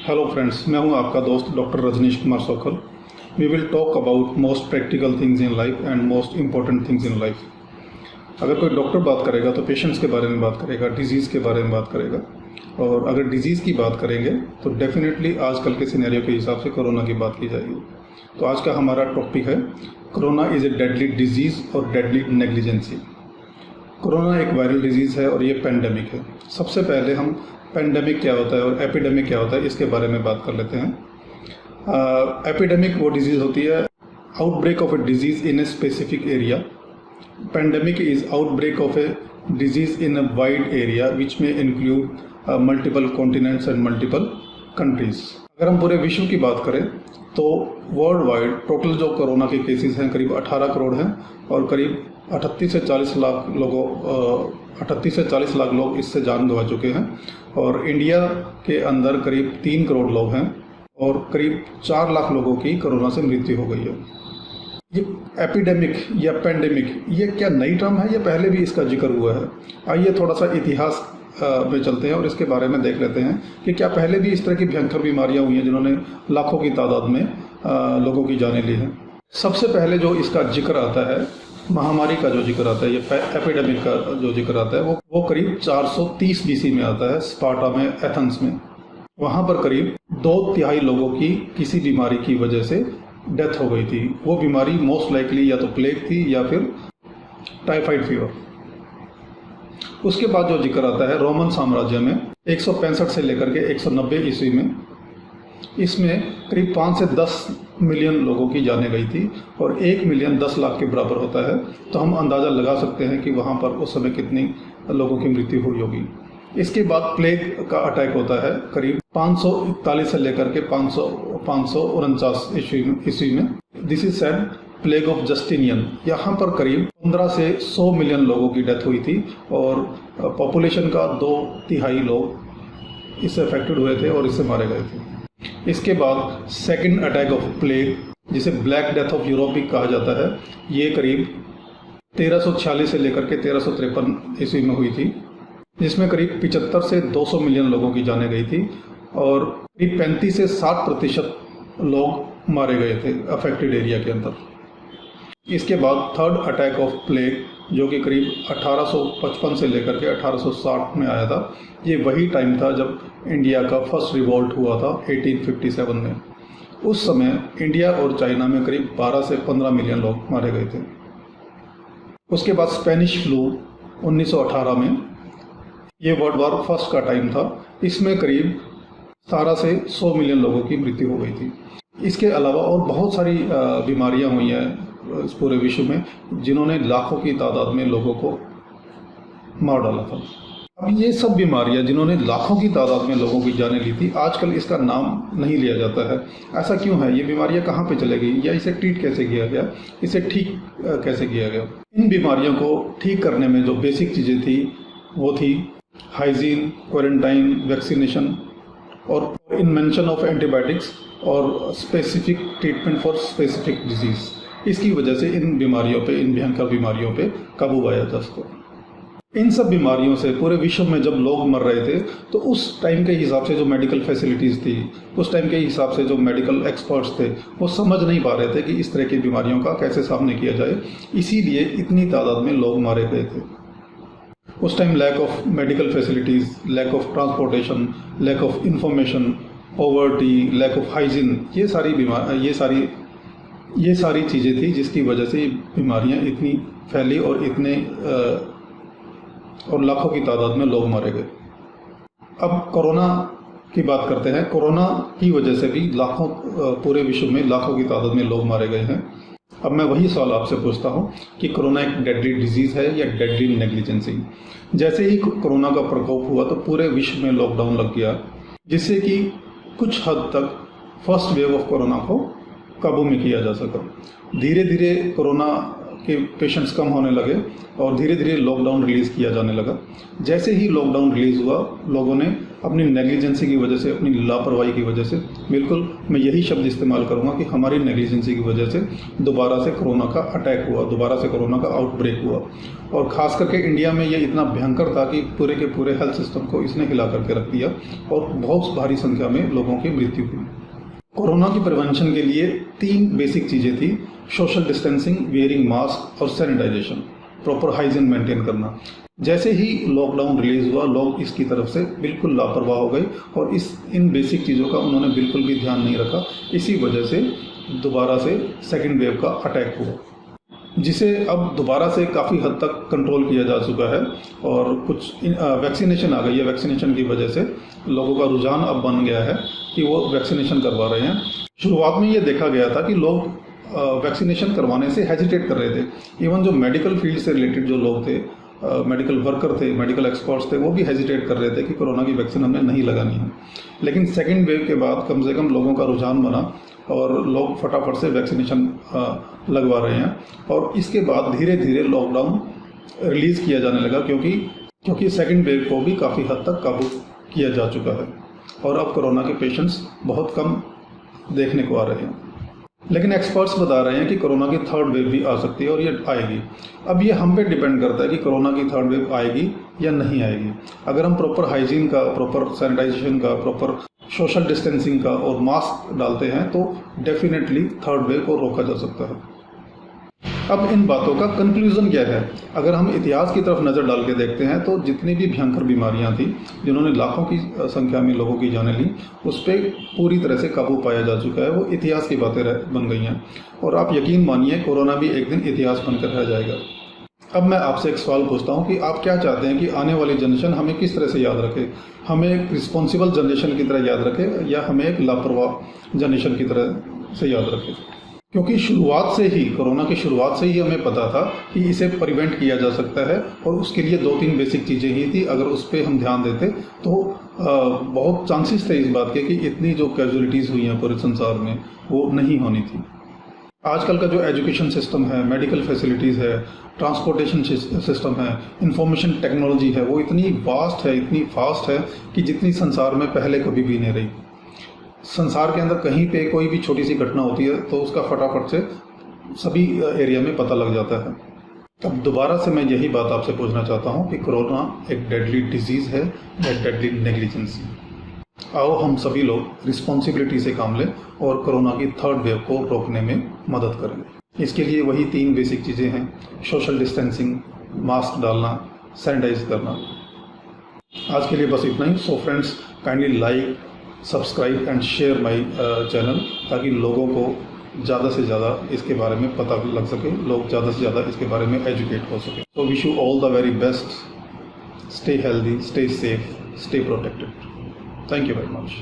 Hello friends, मैं हूं आपका दोस्त doctor Rajneesh Kumar Sokhal. We will talk about most practical things in life and most important things in life. अगर कोई डॉक्टर बात करेगा तो पेशेंट्स के बारे में बात करेगा, डिजीज़ के बारे में बात करेगा। और अगर डिजीज़ की बात करेंगे तो डेफिनेटली आजकल के सिनेरियो के हिसाब से कोरोना की बात की जाएगी। तो आज का हमारा टॉपिक है corona is a deadly disease और डेडली नेग्लिजेंसी। कोरोना एक वायरल डिजीज़ है और ये पेंडेमिक है। सबसे पहले हम पेंडेमिक क्या होता है और एपिडेमिक क्या होता है इसके बारे में बात कर लेते हैं। एपिडेमिक वो डिजीज़ होती है outbreak of a disease in a specific area. Pandemic is outbreak of a disease in a wide area which में include multiple continents and multiple countries. अगर हम पूरे विश्व की बात करें तो वर्ल्ड वाइड टोटल जो कोरोना के केसेस हैं करीब 18 करोड़ हैं और करीब 38 से 40 लाख लोग इससे जान गंवा चुके हैं। और इंडिया के अंदर करीब 3 करोड़ लोग हैं और करीब 4 लाख लोगों की कोरोना से मृत्यु हो गई है। ये एपिडेमिक या पेंडेमिक ये क्या नई टर्म है या पहले भी इसका जिक्र हुआ है? आइए थोड़ा सा इतिहास में चलते हैं और इसके बारे में देख लेते हैं कि क्या पहले भी इस तरह की भयंकर बीमारियां हुई हैं जिन्होंने लाखों की तादाद में लोगों की जानें ली हैं। सबसे पहले जो इसका जिक्र आता है, महामारी का जो जिक्र आता है, ये एपिडेमिक का जो जिक्र आता है वो करीब 430 BC में आता है, स्पार्टा में, एथेंस में। वहाँ पर करीब 2/3 लोगों की किसी बीमारी की वजह से डेथ हो गई थी। वो बीमारी मोस्ट लाइकली या तो प्लेग थी या फिर टाइफाइड फीवर। उसके बाद जो जिक्र आता है रोमन साम्राज्य में 165 से लेकर के 190 ईस्वी में, इसमें करीब 5 से 10 मिलियन लोगों की जाने गई थी और 1 मिलियन 10 लाख के बराबर होता है। तो हम अंदाज़ा लगा सकते हैं कि वहाँ पर उस समय कितनी लोगों की मृत्यु हुई होगी। इसके बाद प्लेग का अटैक होता है करीब 541 से लेकर के 549 ईस्वी में। This is said plague of Justinian. यहाँ पर करीब 15 से 100 मिलियन लोगों की डेथ हुई थी और पॉपुलेशन का 2/3 लोग इससे अफेक्टेड हुए थे और इससे मारे गए थे। इसके बाद सेकंड अटैक ऑफ प्लेग, जिसे ब्लैक डेथ ऑफ यूरोप भी कहा जाता है, ये करीब 1346 से लेकर के 1353 ईस्वी में हुई थी, जिसमें करीब 75 से 200 मिलियन लोगों की जाने गई थी और करीब 35 से 60% लोग मारे गए थे अफेक्टेड एरिया के अंदर। इसके बाद थर्ड अटैक ऑफ प्लेग, जो कि करीब 1855 से लेकर के 1860 में आया था। ये वही टाइम था जब इंडिया का फर्स्ट रिवॉल्ट हुआ था 1857 में। उस समय इंडिया और चाइना में करीब 12 से 15 मिलियन लोग मारे गए थे। उसके बाद स्पेनिश फ्लू 1918 में, ये वर्ल्ड वॉर फर्स्ट का टाइम था। इसमें करीब 17 से 100 मिलियन लोगों की मृत्यु हो गई थी। इसके अलावा और बहुत सारी बीमारियां हुई हैं इस पूरे विश्व में जिन्होंने लाखों की तादाद में लोगों को मार डाला था। अब ये सब बीमारियां जिन्होंने लाखों की तादाद में लोगों की जानें ली थी, आजकल इसका नाम नहीं लिया जाता है। ऐसा क्यों है? ये बीमारियां कहाँ पे चले गई या इसे ट्रीट कैसे किया गया, इसे ठीक कैसे किया गया? इन बीमारियों को ठीक करने में जो बेसिक चीज़ें थी वो थी हाइजीन, क्वारंटाइन, वैक्सीनेशन और इन्वेंशन ऑफ एंटीबायोटिक्स और specific treatment for specific disease. इसकी वजह से इन बीमारियों पे, इन भयंकर बीमारियों पे काबू पाया जा सके। इन सब बीमारियों से पूरे विश्व में जब लोग मर रहे थे तो उस टाइम के हिसाब से जो मेडिकल फैसिलिटीज़ थी, उस टाइम के हिसाब से जो मेडिकल एक्सपर्ट्स थे, वो समझ नहीं पा रहे थे कि इस तरह की बीमारियों का कैसे सामने किया जाए। इसीलिए इतनी तादाद में लोग मारे गए थे। उस time lack of medical facilities, lack of transportation, lack of information, poverty, lack of hygiene, ये सारी चीज़ें थी जिसकी वजह से बीमारियां इतनी फैली और और लाखों की तादाद में लोग मारे गए। अब कोरोना की बात करते हैं। कोरोना की वजह से भी पूरे विश्व में लाखों की तादाद में लोग मारे गए हैं। अब मैं वही सवाल आपसे पूछता हूं कि कोरोना एक डेडली डिजीज़ है या डेडली नेग्लिजेंसी? जैसे ही कोरोना का प्रकोप हुआ तो पूरे विश्व में लॉकडाउन लग गया, जिससे कि कुछ हद तक फर्स्ट वेव ऑफ कोरोना को काबू में किया जा सका। धीरे धीरे कोरोना के पेशेंट्स कम होने लगे और धीरे धीरे लॉकडाउन रिलीज़ किया जाने लगा। जैसे ही लॉकडाउन रिलीज़ हुआ, लोगों ने अपनी नेग्लिजेंसी की वजह से, अपनी लापरवाही की वजह से, बिल्कुल मैं यही शब्द इस्तेमाल करूंगा कि हमारी नेग्लिजेंसी की वजह से दोबारा से कोरोना का अटैक हुआ, दोबारा से कोरोना का आउटब्रेक हुआ। और ख़ास करके इंडिया में ये इतना भयंकर था कि पूरे के पूरे हेल्थ सिस्टम को इसने हिला करके रख दिया और बहुत भारी संख्या में लोगों की मृत्यु हुई। कोरोना की प्रिवेंशन के लिए 3 बेसिक चीज़ें थी: सोशल डिस्टेंसिंग, वेयरिंग मास्क और सैनिटाइजेशन, प्रॉपर हाइजीन मेंटेन करना। जैसे ही लॉकडाउन रिलीज हुआ, लोग इसकी तरफ से बिल्कुल लापरवाह हो गए और इन बेसिक चीज़ों का उन्होंने बिल्कुल भी ध्यान नहीं रखा। इसी वजह से दोबारा से सेकेंड वेव का अटैक हुआ, जिसे अब दोबारा से काफ़ी हद तक कंट्रोल किया जा चुका है और कुछ वैक्सीनेशन आ गई है। वैक्सीनेशन की वजह से लोगों का रुझान अब बन गया है कि वो वैक्सीनेशन करवा रहे हैं। शुरुआत में ये देखा गया था कि लोग वैक्सीनेशन करवाने से हेजिटेट कर रहे थे। इवन जो मेडिकल फील्ड से रिलेटेड जो लोग थे, मेडिकल वर्कर थे, मेडिकल एक्सपर्ट्स थे, वो भी हेजिटेट कर रहे थे कि कोरोना की वैक्सीन हमने नहीं लगानी है। लेकिन सेकेंड वेव के बाद कम से कम लोगों का रुझान बना और लोग फटाफट से वैक्सीनेशन लगवा रहे हैं और इसके बाद धीरे धीरे लॉकडाउन रिलीज़ किया जाने लगा, क्योंकि सेकेंड वेव को भी काफ़ी हद तक काबू किया जा चुका है और अब कोरोना के पेशेंट्स बहुत कम देखने को आ रहे हैं। लेकिन एक्सपर्ट्स बता रहे हैं कि कोरोना की थर्ड वेव भी आ सकती है और ये आएगी। अब ये हम पे डिपेंड करता है कि कोरोना की थर्ड वेव आएगी या नहीं आएगी। अगर हम प्रॉपर हाइजीन का, प्रॉपर सैनिटाइजेशन का, प्रॉपर सोशल डिस्टेंसिंग का और मास्क डालते हैं तो डेफिनेटली थर्ड वेव को रोका जा सकता है। अब इन बातों का कंक्लूजन क्या है? अगर हम इतिहास की तरफ नज़र डाल के देखते हैं तो जितनी भी भयंकर बीमारियां थी जिन्होंने लाखों की संख्या में लोगों की जानें ली, उस पर पूरी तरह से काबू पाया जा चुका है। वो इतिहास की बातें बन गई हैं और आप यकीन मानिए कोरोना भी एक दिन इतिहास बनकर रह जाएगा। अब मैं आपसे एक सवाल पूछता हूँ कि आप क्या चाहते हैं कि आने वाली जनरेशन हमें किस तरह से याद रखे? हमें एक रिस्पॉन्सिबल जनरेशन की तरह याद रखे या हमें एक लापरवाह जनरेशन की तरह से याद रखे? क्योंकि शुरुआत से ही, कोरोना की शुरुआत से ही हमें पता था कि इसे प्रिवेंट किया जा सकता है और उसके लिए 2-3 बेसिक चीज़ें ही थी। अगर उस पर हम ध्यान देते तो बहुत चांसेस थे इस बात के कि इतनी जो कैजुअलिटीज़ हुई हैं पूरे संसार में वो नहीं होनी थी। आजकल का जो एजुकेशन सिस्टम है, मेडिकल फैसिलिटीज़ है, ट्रांसपोर्टेशन सिस्टम है, इंफॉर्मेशन टेक्नोलॉजी है, वो इतनी वास्ट है, इतनी फास्ट है कि जितनी संसार में पहले कभी भी नहीं रही। संसार के अंदर कहीं पे कोई भी छोटी सी घटना होती है तो उसका फटाफट से सभी एरिया में पता लग जाता है। अब दोबारा से मैं यही बात आपसे पूछना चाहता हूँ कि कोरोना एक डेडली डिजीज़ है या डेडली नेग्लिजेंसी? आओ हम सभी लोग रिस्पॉन्सिबिलिटी से काम लें और कोरोना की थर्ड वेव को रोकने में मदद करें। इसके लिए वही 3 बेसिक चीज़ें हैं: सोशल डिस्टेंसिंग, मास्क डालना, सैनिटाइज करना। आज के लिए बस इतना ही। So friends, kindly like, subscribe and share my channel, ताकि लोगों को ज़्यादा से ज़्यादा इसके बारे में पता लग सके, लोग ज़्यादा से ज़्यादा इसके बारे में एजुकेट हो सके। So wish you all the very best. Stay healthy, stay safe, stay protected. Thank you very much.